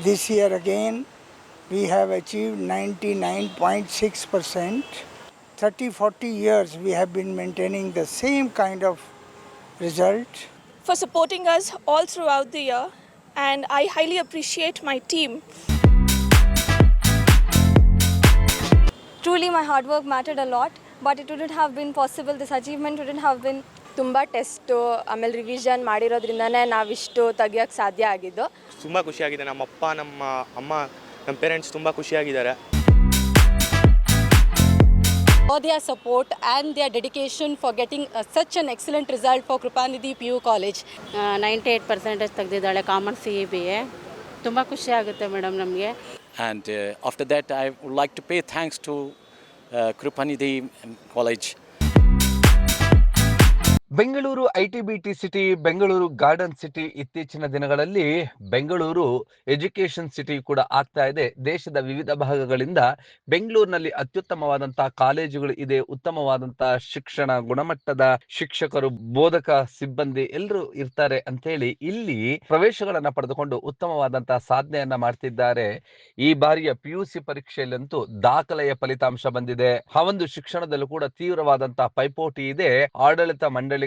This year again we have achieved 99.6%. 30-40 years we have been maintaining the same kind of result. For supporting us all throughout the year, and I highly appreciate my team. Truly my hard work mattered a lot, but it wouldn't have been possible, this achievement wouldn't have been. ತುಂಬ test ಆಮೇಲೆ revision ಮಾಡಿರೋದ್ರಿಂದನೇ ನಾವಿಷ್ಟು ತೆಗಿಯೋಕ್ಕೆ ಸಾಧ್ಯ ಆಗಿದ್ದು. ತುಂಬ ಖುಷಿಯಾಗಿದೆ. ನಮ್ಮ ಅಪ್ಪ ನಮ್ಮ ಅಮ್ಮ ನಮ್ಮ ಪೇರೆಂಟ್ಸ್ ತುಂಬ ಖುಷಿಯಾಗಿದ್ದಾರೆ. For their support and their dedication for getting such an excellent result for Kripanidhi PU College. 98% ತೆಗೆದಿದ್ದಾಳೆ ಕಾಮರ್ಸ್ CEBA. ತುಂಬ ಖುಷಿ ಆಗುತ್ತೆ ಮೇಡಮ್ ನಮಗೆ. And after that I would like to pay thanks to Kripanidhi College. Bengaluru ITBT city, Bengaluru garden city ಇತ್ತೀಚಿನ ದಿನಗಳಲ್ಲಿ Bengaluru education city ಕೂಡ ಆಗ್ತಾ ಇದೆ. ದೇಶದ ವಿವಿಧ ಭಾಗಗಳಿಂದ ಬೆಂಗಳೂರಿನಲ್ಲಿ ಅತ್ಯುತ್ತಮವಾದಂತಹ ಕಾಲೇಜುಗಳು ಇದೆ, ಉತ್ತಮವಾದಂತಹ ಶಿಕ್ಷಣ ಗುಣಮಟ್ಟದ ಶಿಕ್ಷಕರು, ಬೋಧಕ ಸಿಬ್ಬಂದಿ ಎಲ್ಲರೂ ಇರ್ತಾರೆ ಅಂತ ಹೇಳಿ ಇಲ್ಲಿ ಪ್ರವೇಶಗಳನ್ನ ಪಡೆದುಕೊಂಡು ಉತ್ತಮವಾದಂತಹ ಸಾಧನೆಯನ್ನ ಮಾಡ್ತಿದ್ದಾರೆ. ಈ ಬಾರಿಯ PUC ಪರೀಕ್ಷೆಯಲ್ಲಂತೂ ದಾಖಲೆಯ ಫಲಿತಾಂಶ ಬಂದಿದೆ. ಆ ಒಂದು ಶಿಕ್ಷಣದಲ್ಲೂ ಕೂಡ ತೀವ್ರವಾದಂತಹ ಪೈಪೋಟಿ ಇದೆ. ಆಡಳಿತ ಮಂಡಳಿಗಳ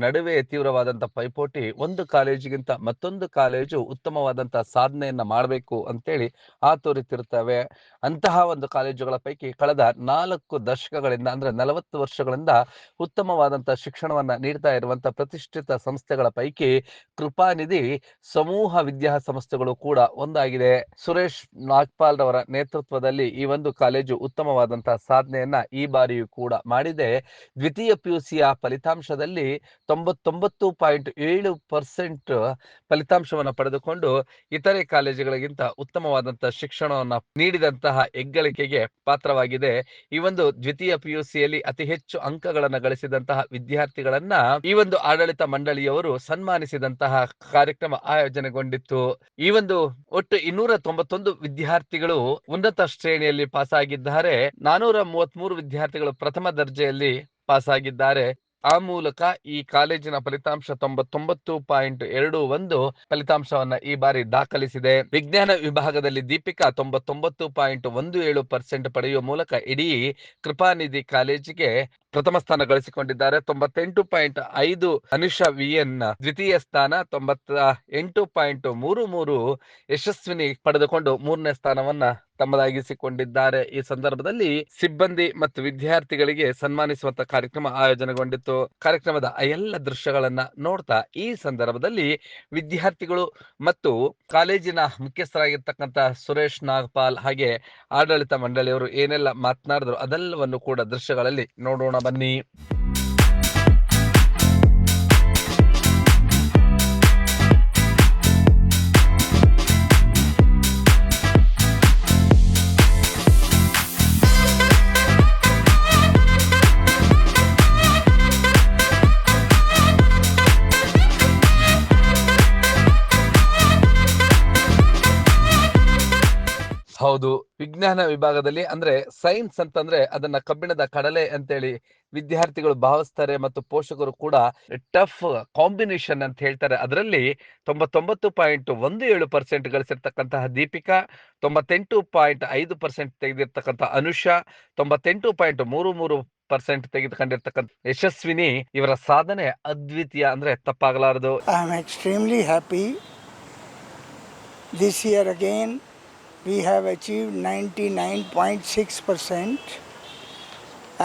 ನಡುವೆ ತೀವ್ರವಾದಂತಹ ಪೈಪೋಟಿ. ಒಂದು ಕಾಲೇಜಿಗಿಂತ ಮತ್ತೊಂದು ಕಾಲೇಜು ಉತ್ತಮವಾದಂತಹ ಸಾಧನೆಯನ್ನ ಮಾಡಬೇಕು ಅಂತೇಳಿ ಆತೋರಿತಿರ್ತವೆ. ಅಂತಹ ಒಂದು ಕಾಲೇಜುಗಳ ಪೈಕಿ ಕಳೆದ 4 ದಶಕಗಳಿಂದ ಅಂದ್ರೆ 40 ವರ್ಷಗಳಿಂದ ಉತ್ತಮವಾದಂತಹ ಶಿಕ್ಷಣವನ್ನ ನೀಡ್ತಾ ಇರುವಂತಹ ಪ್ರತಿಷ್ಠಿತ ಸಂಸ್ಥೆಗಳ ಪೈಕಿ ಕೃಪಾನಿಧಿ ಸಮೂಹ ವಿದ್ಯಾಸಂಸ್ಥೆಗಳು ಕೂಡ ಒಂದಾಗಿದೆ. ಸುರೇಶ್ ನಾಗ್ಪಾಲ್ ರವರ ನೇತೃತ್ವದಲ್ಲಿ ಈ ಒಂದು ಕಾಲೇಜು ಉತ್ತಮವಾದಂತಹ ಸಾಧನೆಯನ್ನ ಈ ಬಾರಿಯೂ ಕೂಡ ಮಾಡಿದೆ. ದ್ವಿತೀಯ PUCಯ ಫಲಿತಾಂಶದಲ್ಲಿ 99.7% ಫಲಿತಾಂಶವನ್ನು ಪಡೆದುಕೊಂಡು ಇತರೆ ಕಾಲೇಜುಗಳಿಗಿಂತ ಉತ್ತಮವಾದಂತಹ ಶಿಕ್ಷಣವನ್ನ ನೀಡಿದಂತಹ ಹೆಗ್ಗಳಿಕೆಗೆ ಪಾತ್ರವಾಗಿದೆ. ಈ ಒಂದು ದ್ವಿತೀಯ PUCಯಲ್ಲಿ ಅತಿ ಹೆಚ್ಚು ಅಂಕಗಳನ್ನು ಗಳಿಸಿದಂತಹ ವಿದ್ಯಾರ್ಥಿಗಳನ್ನ ಈ ಒಂದು ಆಡಳಿತ ಮಂಡಳಿಯವರು ಸನ್ಮಾನಿಸಿದಂತಹ ಕಾರ್ಯಕ್ರಮ ಆಯೋಜನೆಗೊಂಡಿತ್ತು. ಈ ಒಂದು ಒಟ್ಟು 291 ವಿದ್ಯಾರ್ಥಿಗಳು ಉನ್ನತ ಶ್ರೇಣಿಯಲ್ಲಿ ಪಾಸ್ ಆಗಿದ್ದಾರೆ. 433 ವಿದ್ಯಾರ್ಥಿಗಳು ಪ್ರಥಮ ದರ್ಜೆಯಲ್ಲಿ ಪಾಸ್ ಆಗಿದ್ದಾರೆ. ಆ ಮೂಲಕ ಈ ಕಾಲೇಜಿನ ಫಲಿತಾಂಶ 99.21 ಫಲಿತಾಂಶವನ್ನ ಈ ಬಾರಿ ದಾಖಲಿಸಿದೆ. ವಿಜ್ಞಾನ ವಿಭಾಗದಲ್ಲಿ ದೀಪಿಕಾ 99.17% ಪಡೆಯುವ ಮೂಲಕ ಇಡೀ ಕೃಪಾನಿಧಿ ಕಾಲೇಜಿಗೆ ಪ್ರಥಮ ಸ್ಥಾನ ಗಳಿಸಿಕೊಂಡಿದ್ದಾರೆ. 98.5 ಅನುಷಾ VN ದ್ವಿತೀಯ ಸ್ಥಾನ, 98.33 ಯಶಸ್ವಿನಿ ಪಡೆದುಕೊಂಡು 3ನೇ ಸ್ಥಾನವನ್ನ ತಮ್ಮದಾಗಿಸಿಕೊಂಡಿದ್ದಾರೆ. ಈ ಸಂದರ್ಭದಲ್ಲಿ ಸಿಬ್ಬಂದಿ ಮತ್ತು ವಿದ್ಯಾರ್ಥಿಗಳಿಗೆ ಸನ್ಮಾನಿಸುವಂತ ಕಾರ್ಯಕ್ರಮ ಆಯೋಜನೆಗೊಂಡಿತ್ತು. ಕಾರ್ಯಕ್ರಮದ ಎಲ್ಲ ದೃಶ್ಯಗಳನ್ನ ನೋಡ್ತಾ ಈ ಸಂದರ್ಭದಲ್ಲಿ ವಿದ್ಯಾರ್ಥಿಗಳು ಮತ್ತು ಕಾಲೇಜಿನ ಮುಖ್ಯಸ್ಥರಾಗಿರ್ತಕ್ಕಂಥ ಸುರೇಶ್ ನಾಗ್ಪಾಲ್ ಹಾಗೆ ಆಡಳಿತ ಮಂಡಳಿಯವರು ಏನೆಲ್ಲ ಮಾತನಾಡಿದ್ರು ಅದೆಲ್ಲವನ್ನು ಕೂಡ ದೃಶ್ಯಗಳಲ್ಲಿ ನೋಡೋಣ ಬನ್ನಿ. ಹೌದು, ವಿಜ್ಞಾನ ವಿಭಾಗದಲ್ಲಿ ಅಂದ್ರೆ ಸೈನ್ಸ್ ಅಂತಂದ್ರೆ ಅದನ್ನ ಕಬ್ಬಿಣದ ಕಡಲೆ ಅಂತೇಳಿ ವಿದ್ಯಾರ್ಥಿಗಳು ಭಾವಿಸ್ತಾರೆ ಮತ್ತು ಪೋಷಕರು ಕೂಡ ಟಫ್ ಕಾಂಬಿನೇಷನ್ ಅಂತ ಹೇಳ್ತಾರೆ. ಅದರಲ್ಲಿ 99.17% ಗಳಿಸಿರ್ತಕ್ಕಂತಹ ದೀಪಿಕಾ, 98.5% ತೆಗೆದಿರ್ತಕ್ಕಂಥ ಅನುಷಾ, 98.33% ತೆಗೆದುಕೊಂಡಿರ್ತಕ್ಕಂಥ ಯಶಸ್ವಿನಿ ಇವರ ಸಾಧನೆ ಅದ್ವಿತೀಯ ಅಂದ್ರೆ ತಪ್ಪಾಗಲಾರದು. I am extremely happy. This year again we have achieved 99.6%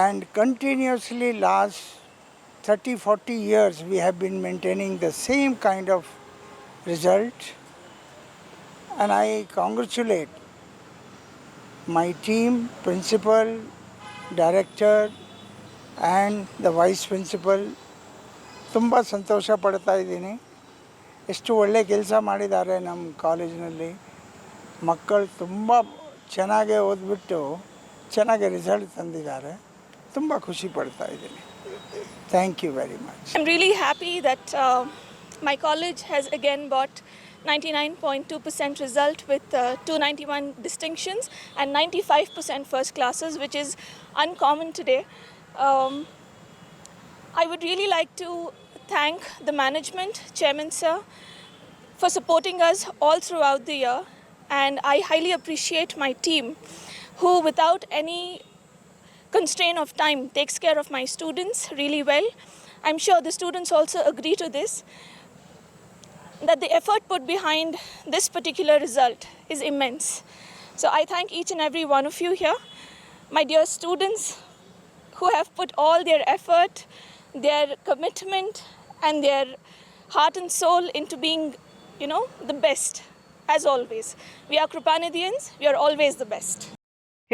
and continuously last 30-40 years we have been maintaining the same kind of result, and I congratulate my team, principal, director and the vice principal. ತುಂಬ ಸಂತೋಷ ಪಡ್ತಾ ಇದ್ದೀನಿ. ಎಷ್ಟು ಒಳ್ಳೆ ಕೆಲಸ ಮಾಡಿದ್ದಾರೆ ನಮ್ಮ ಕಾಲೇಜಿನಲ್ಲಿ. ಮಕ್ಕಳು ತುಂಬ ಚೆನ್ನಾಗೇ ಓದ್ಬಿಟ್ಟು ಚೆನ್ನಾಗಿ ರಿಸಲ್ಟ್ ತಂದಿದ್ದಾರೆ. ತುಂಬ ಖುಷಿ ಪಡ್ತಾ ಇದ್ದೀನಿ. Thank you very much. I'm really happy that my college has again got 99.2% result with 291 distinctions and 95% first classes, which is uncommon today. I would really like to thank the management, Chairman Sir, for supporting us all throughout the year, and I highly appreciate my team who, without any constraint of time, takes care of my students really well. I'm sure the students also agree to this, that the effort put behind this particular result is immense. So I thank each and every one of you here, my dear students, who have put all their effort, their commitment and their heart and soul into being, the best. As always, we are Krupanidhians, we are always the best.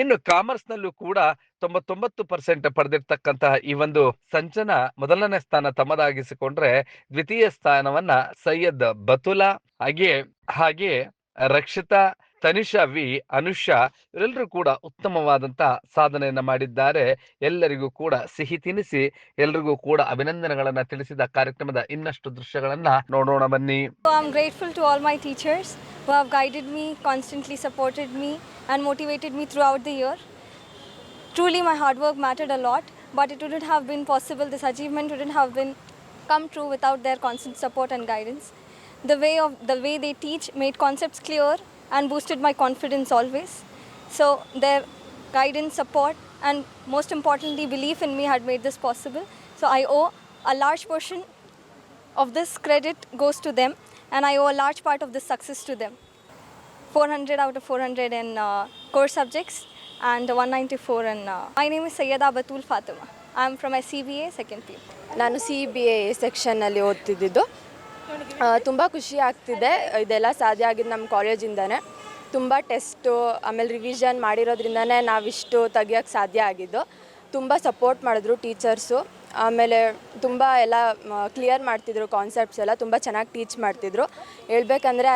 ಇನ್ನು ಕಾಮರ್ಸ್ನಲ್ಲೂ ಕೂಡ 99% ಪಡೆದಿರ್ತಕ್ಕಂತಹ ಈ ಒಂದು ಸಂಚನ ಮೊದಲನೇ ಸ್ಥಾನ ತಮ್ಮದಾಗಿಸಿಕೊಂಡ್ರೆ, ದ್ವಿತೀಯ ಸ್ಥಾನವನ್ನ ಸೈಯದ್ ಬತುಲಾ ಹಾಗೆ Rakshita, Tanisha V, Anusha ಇವರೆಲ್ಲರೂ ಕೂಡ ಉತ್ತಮವಾದಂತಹ ಸಾಧನೆಯನ್ನ ಮಾಡಿದ್ದಾರೆ. ಎಲ್ಲರಿಗೂ ಕೂಡ ಸಿಹಿ ತಿನಿಸಿ ಎಲ್ರಿಗೂ ಕೂಡ ಅಭಿನಂದನೆಗಳನ್ನ ತಿಳಿಸಿದ ಕಾರ್ಯಕ್ರಮದ ಇನ್ನಷ್ಟು ದೃಶ್ಯಗಳನ್ನ ನೋಡೋಣ ಬನ್ನಿ. So I'm grateful to all my teachers who have guided me, constantly supported me and motivated me throughout the year. Truly my hard work mattered a lot, but it wouldn't have been possible, this achievement wouldn't have been come true without their constant support and guidance. The way they teach made concepts clear and boosted my confidence always. So their guidance, support and most importantly belief in me had made this possible. So I owe a large portion of this credit goes to them, and I owe a large part of this success to them. 400 out of 400 in core subjects and 194 in my name is Sayyada Batul Fatima. I am from SCBA second PU. ನಾನು CBA ಸೆಕ್ಷನ್ನಲ್ಲಿ ಓದ್ತಿದ್ದಿದ್ದು. ತುಂಬ ಖುಷಿ ಆಗ್ತಿದೆ, ಇದೆಲ್ಲ ಸಾಧ್ಯ ಆಗಿದ್ದು ನಮ್ಮ ಕಾಲೇಜಿಂದನೇ. ತುಂಬ test ಆಮೇಲೆ ರಿವಿಷನ್ ಮಾಡಿರೋದ್ರಿಂದನೇ ನಾವಿಷ್ಟು ತೆಗಿಯೋಕ್ಕೆ ಸಾಧ್ಯ ಆಗಿದ್ದು. ತುಂಬ ಸಪೋರ್ಟ್ ಮಾಡಿದ್ರು ಟೀಚರ್ಸು, ಆಮೇಲೆ ತುಂಬ ಎಲ್ಲ ಕ್ಲಿಯರ್ ಮಾಡ್ತಿದ್ರು ಕಾನ್ಸೆಪ್ಟ್ಸ್ ಎಲ್ಲ, ತುಂಬ ಚೆನ್ನಾಗಿ ಟೀಚ್ ಮಾಡ್ತಿದ್ರು. ಹೇಳ್ಬೇಕಂದ್ರೆ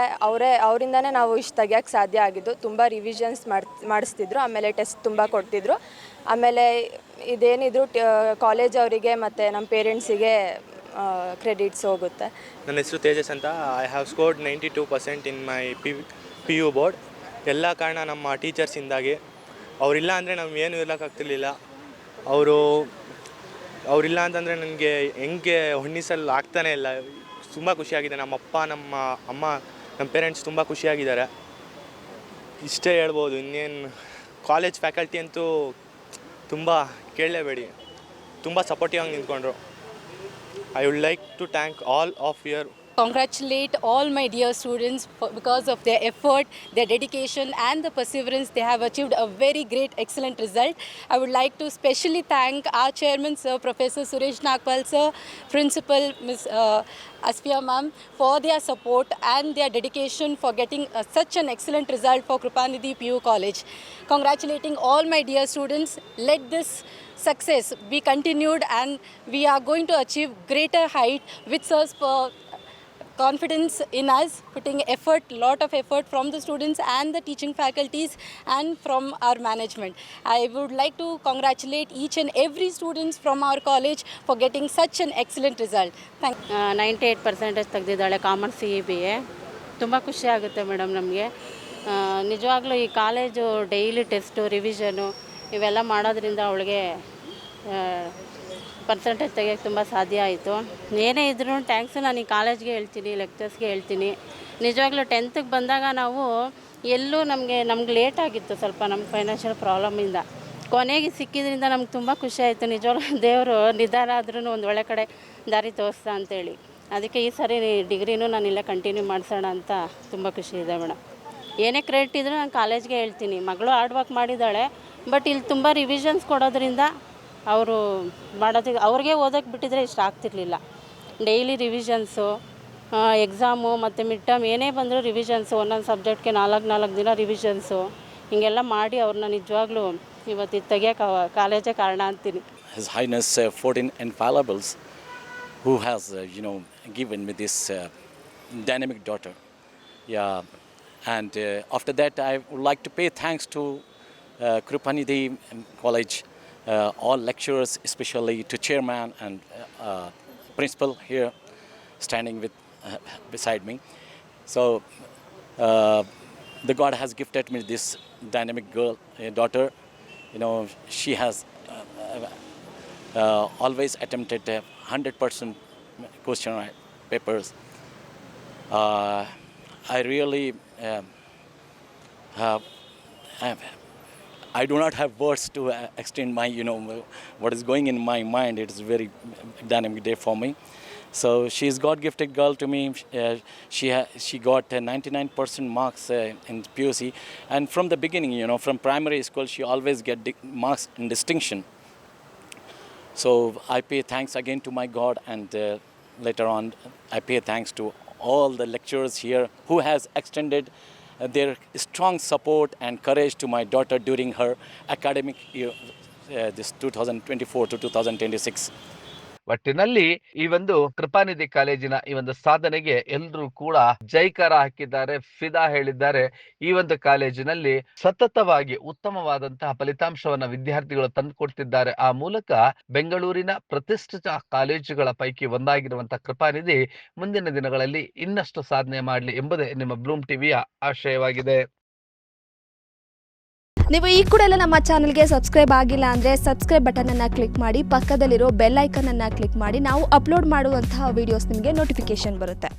ಅವರಿಂದನೇ ನಾವು ಇಷ್ಟು ತೆಗಿಯೋಕ್ಕೆ ಸಾಧ್ಯ ಆಗಿದ್ದು. ತುಂಬ ರಿವಿಷನ್ಸ್ ಮಾಡಿಸ್ತಿದ್ರು, ಆಮೇಲೆ ಟೆಸ್ಟ್ ತುಂಬ ಕೊಡ್ತಿದ್ರು. ಆಮೇಲೆ ಇದೇನಿದ್ರು ಕಾಲೇಜ್ ಅವರಿಗೆ ಮತ್ತು ನಮ್ಮ ಪೇರೆಂಟ್ಸಿಗೆ ಕ್ರೆಡಿಟ್ಸ್ ಹೋಗುತ್ತೆ. ನನ್ನ ಹೆಸರು ತೇಜಸ್ ಅಂತ. I have scored 92% in my PU board. ಎಲ್ಲ ಕಾರಣ ನಮ್ಮ ಟೀಚರ್ಸಿಂದಾಗಿ. ಅವರಿಲ್ಲ ಅಂದರೆ ನಾವು ಏನು ಇರೋಕ್ಕಾಗ್ತಿರ್ಲಿಲ್ಲ. ಅವರಿಲ್ಲ ಅಂತಂದರೆ ನನಗೆ ಹೆಂಗೆ ಹೊಣ್ಣಿಸಲು ಆಗ್ತಾನೇ ಇಲ್ಲ. ತುಂಬ ಖುಷಿಯಾಗಿದೆ. ನಮ್ಮ ಅಪ್ಪ, ನಮ್ಮ ಅಮ್ಮ, ನಮ್ಮ ಪೇರೆಂಟ್ಸ್ ತುಂಬ ಖುಷಿಯಾಗಿದ್ದಾರೆ. ಇಷ್ಟೇ ಹೇಳ್ಬೋದು. ಇನ್ನೇನು ಕಾಲೇಜ್ ಫ್ಯಾಕಲ್ಟಿ ಅಂತೂ ತುಂಬ ಕೇಳಲೇಬೇಡಿ, ತುಂಬ ಸಪೋರ್ಟಿವ್ ಆಗಿ ನಿಂತ್ಕೊಂಡ್ರು. I would like to thank all of your Congratulate all my dear students because of their effort, their dedication and the perseverance. They have achieved a very great, excellent result. I would like to specially thank our chairman, Sir Professor Suresh Nagpal, Sir, Principal Ms. Asfiya Ma'am, for their support and their dedication for getting such an excellent result for Krupanidhi PU College. Congratulating all my dear students. Let this success be continued and we are going to achieve greater height with Sir's confidence in us, putting effort, lot of effort from the students and the teaching faculties and from our management. I would like to congratulate each and every students from our college for getting such an excellent result. Thank you. 98% ತೆಗೆದಿದ್ದಾಳೆ commerce CBA. ತುಂಬ ಖುಷಿ ಆಗುತ್ತೆ madam ನಮಗೆ. ನಿಜವಾಗ್ಲೂ ಈ college daily test, revision ಇವೆಲ್ಲ ಮಾಡೋದ್ರಿಂದ ಅವಳಿಗೆ ಪರ್ಸೆಂಟೇಜ್ ತೆಗಿಯೋಕ್ಕೆ ತುಂಬ ಸಾಧ್ಯ ಆಯಿತು. ಏನೇ ಇದ್ರೂ ಥ್ಯಾಂಕ್ಸು ನಾನು ಈ ಕಾಲೇಜ್ಗೆ ಹೇಳ್ತೀನಿ, ಲೆಕ್ಚರ್ಸ್ಗೆ ಹೇಳ್ತೀನಿ. ನಿಜವಾಗ್ಲೂ 10th ಬಂದಾಗ ನಾವು ಎಲ್ಲೂ ನಮ್ಗೆ ಲೇಟ್ ಆಗಿತ್ತು ಸ್ವಲ್ಪ, ನಮ್ಮ ಫೈನಾನ್ಷಿಯಲ್ ಪ್ರಾಬ್ಲಮಿಂದ. ಕೊನೆಗೆ ಸಿಕ್ಕಿದ್ರಿಂದ ನಮ್ಗೆ ತುಂಬ ಖುಷಿ ಆಯಿತು. ನಿಜವಾಗ್ಲೂ ದೇವರು ನಿಧಾನ ಆದ್ರೂ ಒಂದು ಒಳ್ಳೆ ಕಡೆ ದಾರಿ ತೋರಿಸ್ತಾ ಅಂತೇಳಿ. ಅದಕ್ಕೆ ಈ ಸರಿ ಡಿಗ್ರಿನೂ ನಾನು ಇಲ್ಲೇ ಕಂಟಿನ್ಯೂ ಮಾಡಿಸೋಣ ಅಂತ ತುಂಬ ಖುಷಿ ಇದೆ ಮೇಡಮ್. ಏನೇ ಕ್ರೆಡಿಟ್ ಇದ್ರೂ ನಾನು ಕಾಲೇಜ್ಗೆ ಹೇಳ್ತೀನಿ. ಮಗಳು ಹಾರ್ಡ್ ವರ್ಕ್ ಮಾಡಿದ್ದಾಳೆ, ಬಟ್ ಇಲ್ಲಿ ತುಂಬ ರಿವಿಷನ್ಸ್ ಕೊಡೋದ್ರಿಂದ ಅವರು ಅವ್ರಿಗೆ ಓದೋಕ್ಕೆ ಬಿಟ್ಟಿದ್ರೆ ಇಷ್ಟ ಆಗ್ತಿರ್ಲಿಲ್ಲ. ಡೈಲಿ ರಿವಿಷನ್ಸು, ಎಕ್ಸಾಮು ಮತ್ತು ಮಿಡ್ ಟರ್ಮ್ ಏನೇ ಬಂದರೂ ರಿವಿಷನ್ಸು, ಒಂದೊಂದು ಸಬ್ಜೆಕ್ಟ್ಗೆ 4 ದಿನ ರಿವಿಷನ್ಸು, ಹೀಗೆಲ್ಲ ಮಾಡಿ ಅವ್ರನ್ನ ನಿಜವಾಗ್ಲೂ ಇವತ್ತು ತೆಗಿಯೋಕೆ ಕಾಲೇಜೇ ಕಾರಣ ಅಂತೀನಿ. His Highness 14 Infallibles, who has given me this dynamic daughter. And after that I would like to pay thanks to Krupanidhi College, all lecturers, especially to chairman and principal here standing beside me. So the God has gifted me this dynamic girl, daughter. She has always attempted 100% question papers. I really I do not have words to extend my, what is going in my mind. It is a very dynamic day for me. So she is God-gifted girl to me. She got 99% marks in PUC, and from the beginning, from primary school, she always get marks in distinction. So I pay thanks again to my God, and later on, I pay thanks to all the lecturers here who has extended their strong support and courage to my daughter during her academic year, this 2024 to 2026. ಒಟ್ಟಿನಲ್ಲಿ ಈ ಒಂದು ಕೃಪಾನಿಧಿ ಕಾಲೇಜಿನ ಈ ಒಂದು ಸಾಧನೆಗೆ ಎಲ್ಲರೂ ಕೂಡ ಜೈಕಾರ ಹಾಕಿದ್ದಾರೆ, ಫಿದಾ ಹೇಳಿದ್ದಾರೆ. ಈ ಒಂದು ಕಾಲೇಜಿನಲ್ಲಿ ಸತತವಾಗಿ ಉತ್ತಮವಾದಂತಹ ಫಲಿತಾಂಶವನ್ನ ವಿದ್ಯಾರ್ಥಿಗಳು ತಂದುಕೊಡ್ತಿದ್ದಾರೆ. ಆ ಮೂಲಕ ಬೆಂಗಳೂರಿನ ಪ್ರತಿಷ್ಠಿತ ಕಾಲೇಜುಗಳ ಪೈಕಿ ಒಂದಾಗಿರುವಂತಹ ಕೃಪಾನಿಧಿ ಮುಂದಿನ ದಿನಗಳಲ್ಲಿ ಇನ್ನಷ್ಟು ಸಾಧನೆ ಮಾಡಲಿ ಎಂಬುದೇ ನಿಮ್ಮ ಬ್ಲೂಮ್ ಟಿವಿಯ ಆಶಯವಾಗಿದೆ. ನೀವು ಈ ಕೂಡ ಎಲ್ಲ ನಮ್ಮ ಚಾನಲ್ಗೆ ಸಬ್ಸ್ಕ್ರೈಬ್ ಆಗಿಲ್ಲ ಅಂದರೆ ಸಬ್ಸ್ಕ್ರೈಬ್ ಬಟನನ್ನು ಕ್ಲಿಕ್ ಮಾಡಿ, ಪಕ್ಕದಲ್ಲಿರೋ ಬೆಲ್ ಐಕನನ್ನು ಕ್ಲಿಕ್ ಮಾಡಿ. ನಾವು ಅಪ್ಲೋಡ್ ಮಾಡುವಂತಹ ವೀಡಿಯೋಸ್ ನಿಮಗೆ ನೋಟಿಫಿಕೇಶನ್ ಬರುತ್ತೆ.